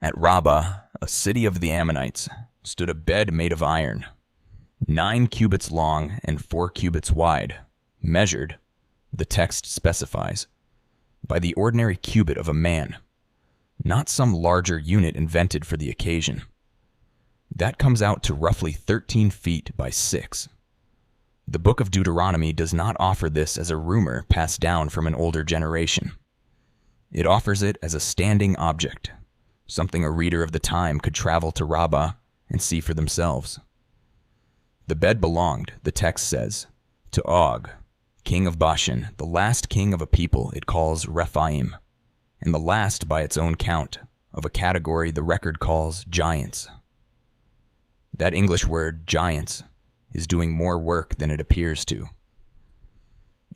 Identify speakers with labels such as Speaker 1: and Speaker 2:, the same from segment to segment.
Speaker 1: At Rabbah, a city of the Ammonites, stood a bed made of iron, 9 cubits long and 4 cubits wide, measured, the text specifies, by the ordinary cubit of a man, not some larger unit invented for the occasion. That comes out to roughly 13 feet by 6. The book of Deuteronomy does not offer this as a rumor passed down from an older generation. It offers it as a standing object, something a reader of the time could travel to Rabbah and see for themselves. The bed belonged, the text says, to Og, king of Bashan, the last king of a people it calls Rephaim, and the last by its own count of a category the record calls giants. That English word, giants, is doing more work than it appears to.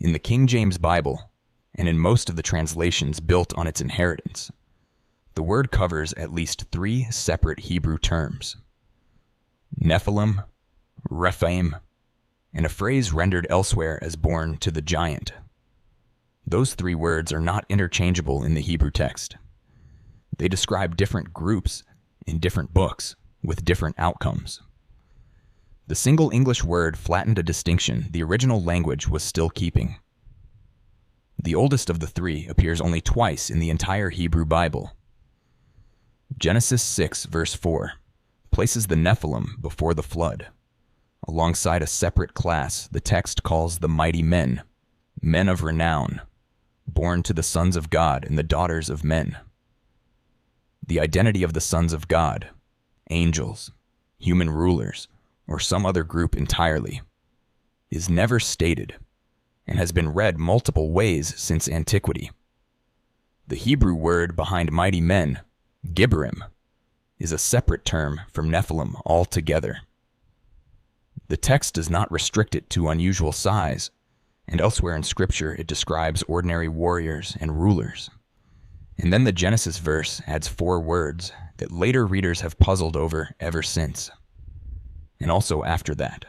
Speaker 1: In the King James Bible, and in most of the translations built on its inheritance, the word covers at least 3 separate Hebrew terms: Nephilim, Rephaim, and a phrase rendered elsewhere as born to the giant. Those 3 words are not interchangeable in the Hebrew text. They describe different groups in different books with different outcomes. The single English word flattened a distinction the original language was still keeping. The oldest of the 3 appears only twice in the entire Hebrew Bible. Genesis 6, verse 4, places the Nephilim before the flood. Alongside a separate class, the text calls the mighty men, men of renown, born to the sons of God and the daughters of men. The identity of the sons of God, angels, human rulers, or some other group entirely, is never stated and has been read multiple ways since antiquity. The Hebrew word behind mighty men, Gibberim, is a separate term from Nephilim altogether. The text does not restrict it to unusual size, and elsewhere in Scripture it describes ordinary warriors and rulers. And then the Genesis verse adds 4 words that later readers have puzzled over ever since, and also after that.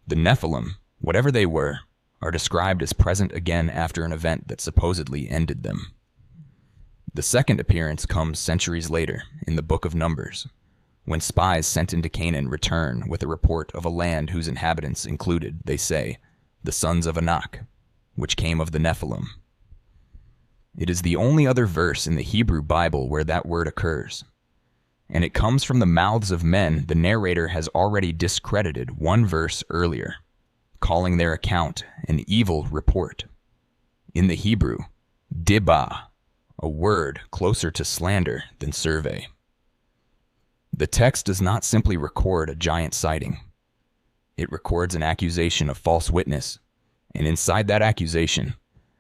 Speaker 1: The Nephilim, whatever they were, are described as present again after an event that supposedly ended them. The second appearance comes centuries later in the book of Numbers, when spies sent into Canaan return with a report of a land whose inhabitants included, they say, the sons of Anak, which came of the Nephilim. It is the only other verse in the Hebrew Bible where that word occurs, and it comes from the mouths of men the narrator has already discredited 1 verse earlier, calling their account an evil report. In the Hebrew, dibah, a word closer to slander than survey. The text does not simply record a giant sighting. It records an accusation of false witness, and inside that accusation,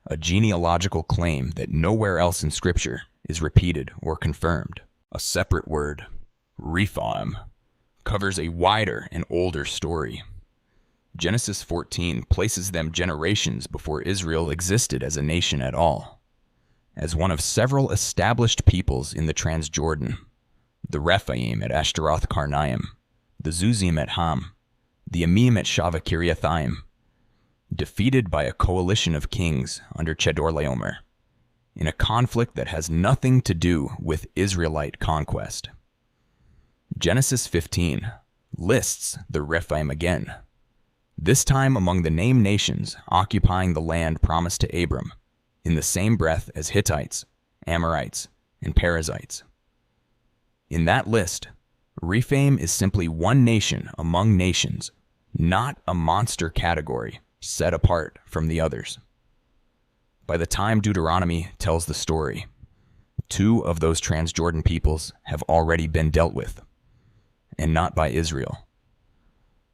Speaker 1: a genealogical claim that nowhere else in Scripture is repeated or confirmed. A separate word, Rephaim, covers a wider and older story. Genesis 14 places them generations before Israel existed as a nation at all, as one of several established peoples in the Transjordan: the Rephaim at Ashtaroth Karnaim, the Zuzim at Ham, the Amim at Shaveh Kiriathaim, defeated by a coalition of kings under Chedorlaomer, in a conflict that has nothing to do with Israelite conquest. Genesis 15 lists the Rephaim again, this time among the named nations occupying the land promised to Abram, in the same breath as Hittites, Amorites, and Perizzites. In that list, Rephaim is simply one nation among nations, not a monster category set apart from the others. By the time Deuteronomy tells the story, 2 of those Transjordan peoples have already been dealt with, and not by Israel.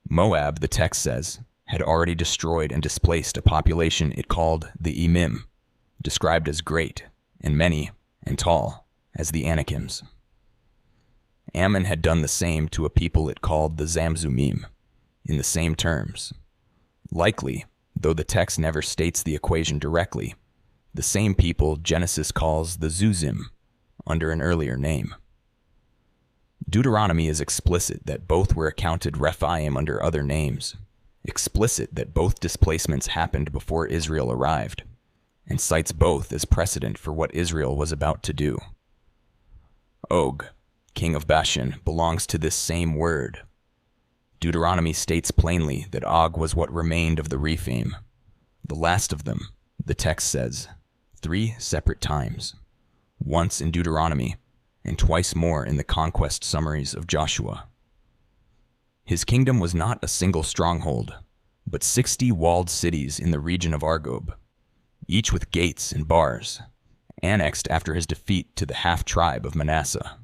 Speaker 1: Moab, the text says, had already destroyed and displaced a population it called the Emim, described as great and many and tall as the Anakims. Ammon had done the same to a people it called the Zamzumim, in the same terms. Likely, though the text never states the equation directly, the same people Genesis calls the Zuzim, under an earlier name. Deuteronomy is explicit that both were accounted Rephaim under other names, explicit that both displacements happened before Israel arrived, and cites both as precedent for what Israel was about to do. Og, king of Bashan, belongs to this same word. Deuteronomy states plainly that Og was what remained of the Rephaim, the last of them, the text says, 3 separate times, once in Deuteronomy and twice more in the conquest summaries of Joshua. His kingdom was not a single stronghold, but 60 walled cities in the region of Argob, each with gates and bars, annexed after his defeat to the half-tribe of Manasseh.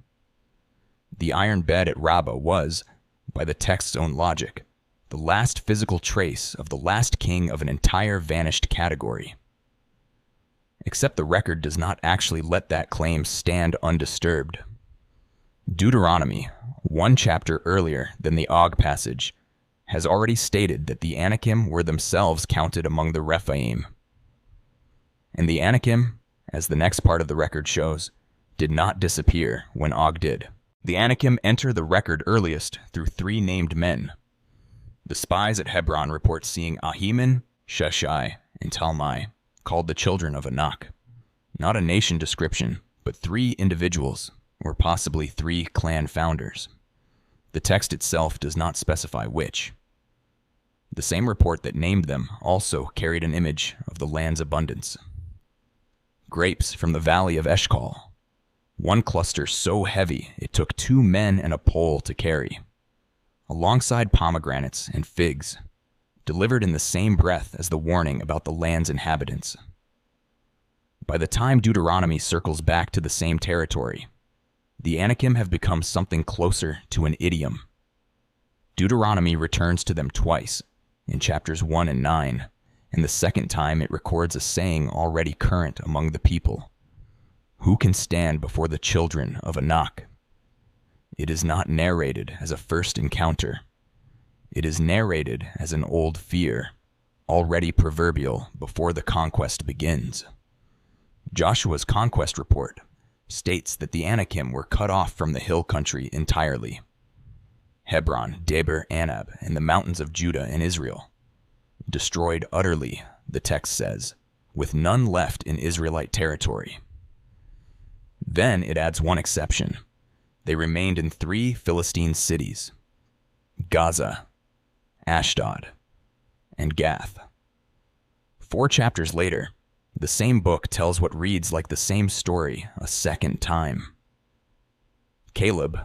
Speaker 1: The iron bed at Rabbah was, by the text's own logic, the last physical trace of the last king of an entire vanished category. Except the record does not actually let that claim stand undisturbed. Deuteronomy, 1 chapter earlier than the Og passage, has already stated that the Anakim were themselves counted among the Rephaim. And the Anakim, as the next part of the record shows, did not disappear when Og did. The Anakim enter the record earliest through 3 named men. The spies at Hebron report seeing Ahiman, Sheshai, and Talmai, called the children of Anak. Not a nation description, but 3 individuals, or possibly 3 clan founders. The text itself does not specify which. The same report that named them also carried an image of the land's abundance. Grapes from the valley of Eshcol, 1 cluster so heavy it took 2 men and a pole to carry, alongside pomegranates and figs, delivered in the same breath as the warning about the land's inhabitants. By the time Deuteronomy circles back to the same territory, the Anakim have become something closer to an idiom. Deuteronomy returns to them twice, in chapters 1 and 9, and the second time it records a saying already current among the people. Who can stand before the children of Anak? It is not narrated as a first encounter. It is narrated as an old fear, already proverbial before the conquest begins. Joshua's conquest report states that the Anakim were cut off from the hill country entirely. Hebron, Debir, Anab, and the mountains of Judah and Israel. Destroyed utterly, the text says, with none left in Israelite territory. Then it adds one exception. They remained in 3 Philistine cities, Gaza, Ashdod, and Gath. 4 chapters later, the same book tells what reads like the same story a second time. Caleb,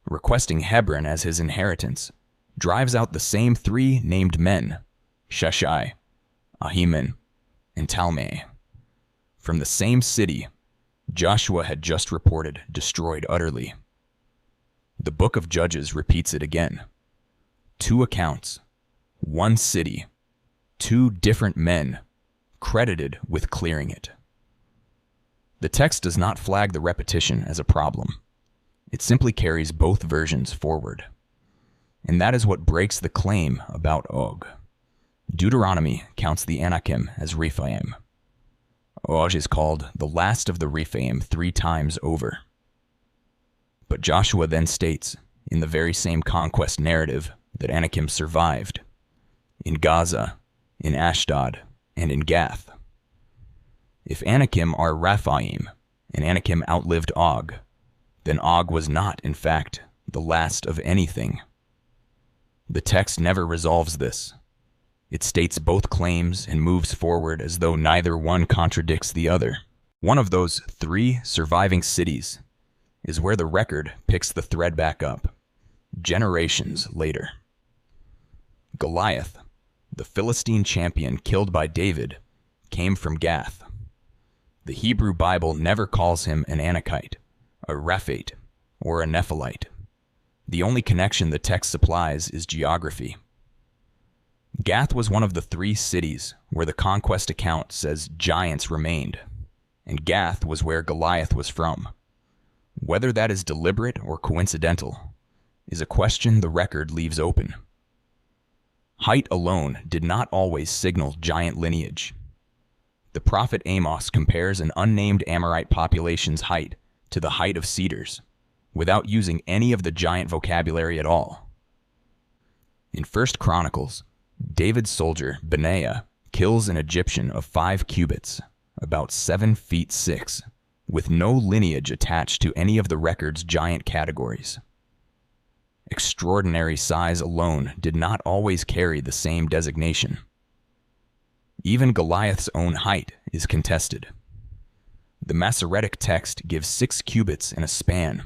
Speaker 1: requesting Hebron as his inheritance, drives out the same 3 named men, Sheshai, Ahiman, and Talmai, from the same city Joshua had just reported destroyed utterly. The book of Judges repeats it again. 2 accounts, 1 city, 2 different men, credited with clearing it. The text does not flag the repetition as a problem. It simply carries both versions forward. And that is what breaks the claim about Og. Deuteronomy counts the Anakim as Rephaim. Og is called the last of the Rephaim 3 times over. But Joshua then states, in the very same conquest narrative, that Anakim survived, in Gaza, in Ashdod, and in Gath. If Anakim are Rephaim, and Anakim outlived Og, then Og was not, in fact, the last of anything. The text never resolves this. It states both claims and moves forward as though neither one contradicts the other. One of those 3 surviving cities is where the record picks the thread back up, generations later. Goliath, the Philistine champion killed by David, came from Gath. The Hebrew Bible never calls him an Anakite, a Rephate, or a Nephilite. The only connection the text supplies is geography. Gath was one of the 3 cities where the conquest account says giants remained, and Gath was where Goliath was from. Whether that is deliberate or coincidental is a question the record leaves open. Height alone did not always signal giant lineage. The prophet Amos compares an unnamed Amorite population's height to the height of cedars, without using any of the giant vocabulary at all. In 1 Chronicles, David's soldier, Benaiah, kills an Egyptian of 5 cubits, about 7 feet 6, with no lineage attached to any of the record's giant categories. Extraordinary size alone did not always carry the same designation. Even Goliath's own height is contested. The Masoretic text gives 6 cubits in a span,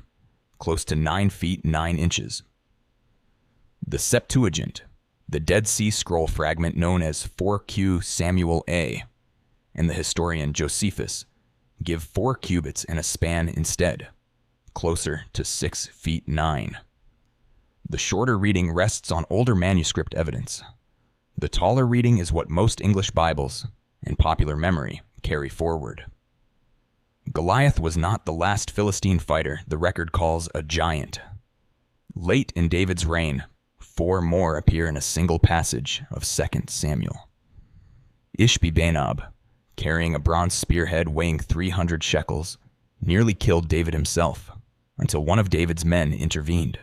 Speaker 1: close to 9 feet 9 inches. The Septuagint, the Dead Sea Scroll fragment known as 4Q Samuel A, and the historian Josephus give 4 cubits in a span instead, closer to 6 feet 9. The shorter reading rests on older manuscript evidence. The taller reading is what most English Bibles and popular memory carry forward. Goliath was not the last Philistine fighter the record calls a giant. Late in David's reign, 4 more appear in a single passage of 2 Samuel. Ishbi-Benob, carrying a bronze spearhead weighing 300 shekels, nearly killed David himself until one of David's men intervened,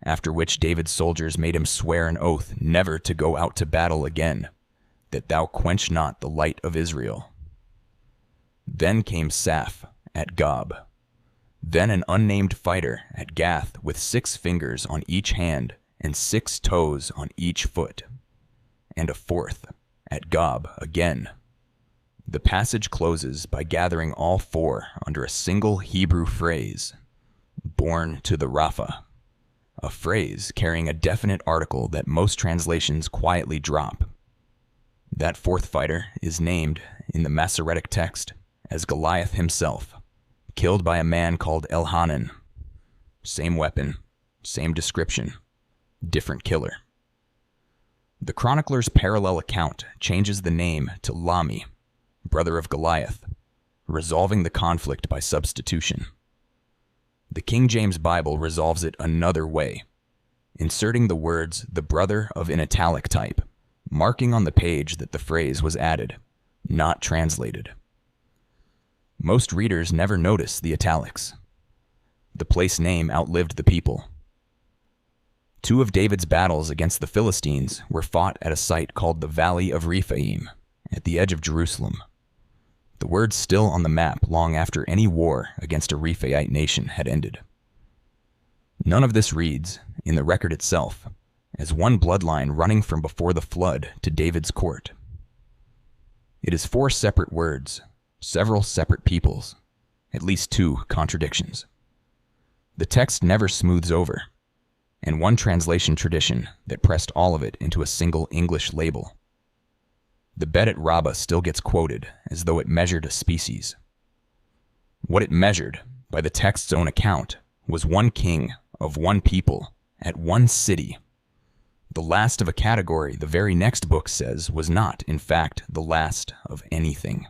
Speaker 1: after which David's soldiers made him swear an oath never to go out to battle again, that thou quench not the light of Israel. Then came Saph at Gob, then an unnamed fighter at Gath with 6 fingers on each hand and 6 toes on each foot, and a 4th at Gob again. The passage closes by gathering all 4 under a single Hebrew phrase, born to the Rapha, a phrase carrying a definite article that most translations quietly drop. That 4th fighter is named in the Masoretic text as Goliath himself, killed by a man called Elhanan. Same weapon, same description, different killer. The chronicler's parallel account changes the name to Lami, brother of Goliath, resolving the conflict by substitution. The King James Bible resolves it another way, inserting the words "the brother of" in italic type, marking on the page that the phrase was added, not translated. Most readers never notice the italics. The place name outlived the people. 2 of David's battles against the Philistines were fought at a site called the Valley of Rephaim, at the edge of Jerusalem. The word's still on the map long after any war against a Rephaite nation had ended. None of this reads, in the record itself, as one bloodline running from before the flood to David's court. It is 4 separate words, several separate peoples, at least 2 contradictions. The text never smooths over, and one translation tradition that pressed all of it into a single English label. The bed at Rabbah still gets quoted as though it measured a species. What it measured, by the text's own account, was 1 king of 1 people at 1 city. The last of a category the very next book says was not, in fact, the last of anything.